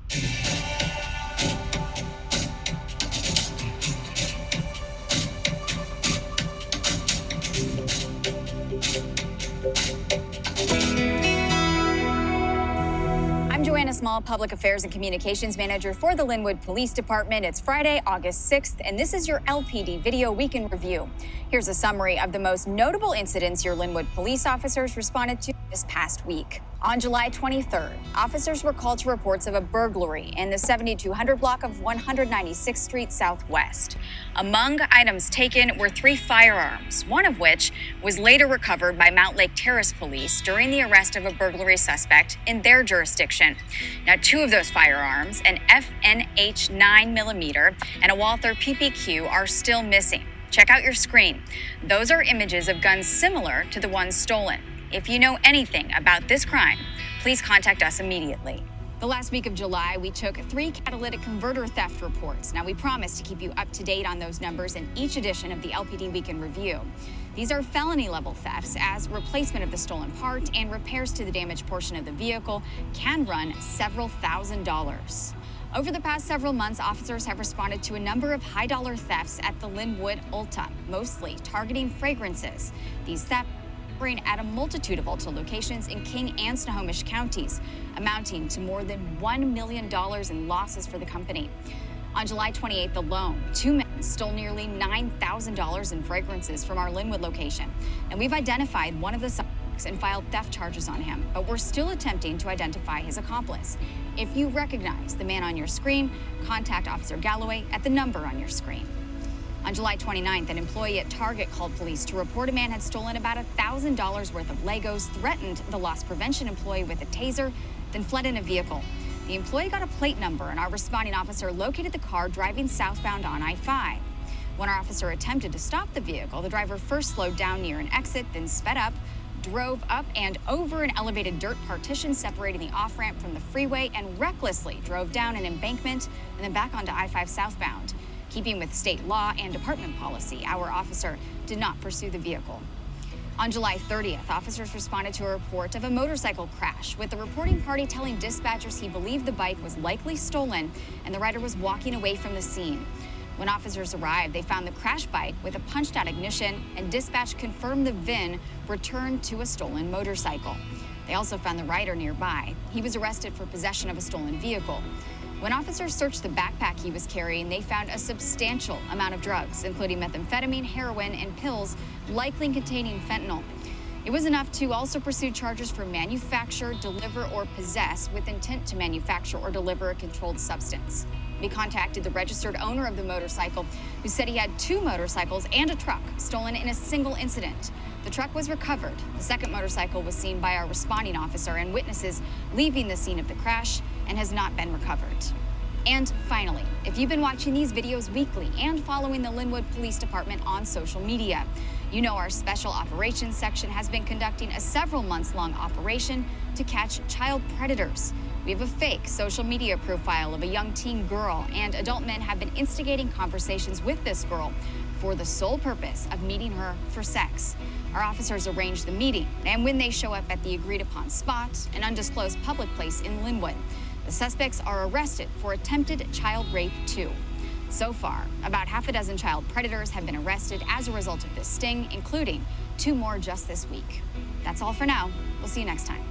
I'm Joanna Small, Public Affairs and Communications Manager for the Lynnwood Police Department. It's Friday, August 6th, and this is your LPD Video Week in Review. Here's a summary of the most notable incidents your Lynnwood police officers responded to this past week. On July 23rd, officers were called to reports of a burglary in the 7200 block of 196th Street Southwest. Among items taken were 3 firearms, one of which was later recovered by Mount Lake Terrace Police during the arrest of a burglary suspect in their jurisdiction. Now, 2 of those firearms, an FNH 9mm and a Walther PPQ, are still missing. Check out your screen. Those are images of guns similar to the ones stolen. If you know anything about this crime, please contact us immediately. The last week of July, we took 3 catalytic converter theft reports. Now, we promise to keep you up to date on those numbers in each edition of the LPD Week in Review. These are felony-level thefts, as replacement of the stolen part and repairs to the damaged portion of the vehicle can run several $1,000s. Over the past several months, officers have responded to a number of high-dollar thefts at the Lynnwood Ulta, mostly targeting fragrances. These thefts at a multitude of Ulta locations in King and Snohomish counties, amounting to more than $1 million in losses for the company. On July 28th alone, 2 men stole nearly $9,000 in fragrances from our Lynnwood location. And we've identified one of the suspects and filed theft charges on him, but we're still attempting to identify his accomplice. If you recognize the man on your screen, contact Officer Galloway at the number on your screen. On July 29th, an employee at Target called police to report a man had stolen about $1,000 worth of Legos, threatened the loss prevention employee with a taser, then fled in a vehicle. The employee got a plate number, and our responding officer located the car driving southbound on I-5. When our officer attempted to stop the vehicle, the driver first slowed down near an exit, then sped up, drove up and over an elevated dirt partition separating the off-ramp from the freeway, and recklessly drove down an embankment and then back onto I-5 southbound. Keeping with state law and department policy, our officer did not pursue the vehicle. On July 30th, officers responded to a report of a motorcycle crash, with the reporting party telling dispatchers he believed the bike was likely stolen and the rider was walking away from the scene. When officers arrived, they found the crash bike with a punched-out ignition, and dispatch confirmed the VIN returned to a stolen motorcycle. They also found the rider nearby. He was arrested for possession of a stolen vehicle. When officers searched the backpack he was carrying, they found a substantial amount of drugs, including methamphetamine, heroin, and pills, likely containing fentanyl. It was enough to also pursue charges for manufacture, deliver, or possess with intent to manufacture or deliver a controlled substance. We contacted the registered owner of the motorcycle, who said he had 2 motorcycles and a truck stolen in a single incident. The truck was recovered. The second motorcycle was seen by our responding officer and witnesses leaving the scene of the crash and has not been recovered. And finally, if you've been watching these videos weekly and following the Lynnwood Police Department on social media, you know our Special Operations section has been conducting a several months-long operation to catch child predators. We have a fake social media profile of a young teen girl, and adult men have been instigating conversations with this girl for the sole purpose of meeting her for sex. Our officers arrange the meeting, and when they show up at the agreed-upon spot, an undisclosed public place in Lynnwood, the suspects are arrested for attempted child rape too. So far, about half a dozen child predators have been arrested as a result of this sting, including 2 more just this week. That's all for now. We'll see you next time.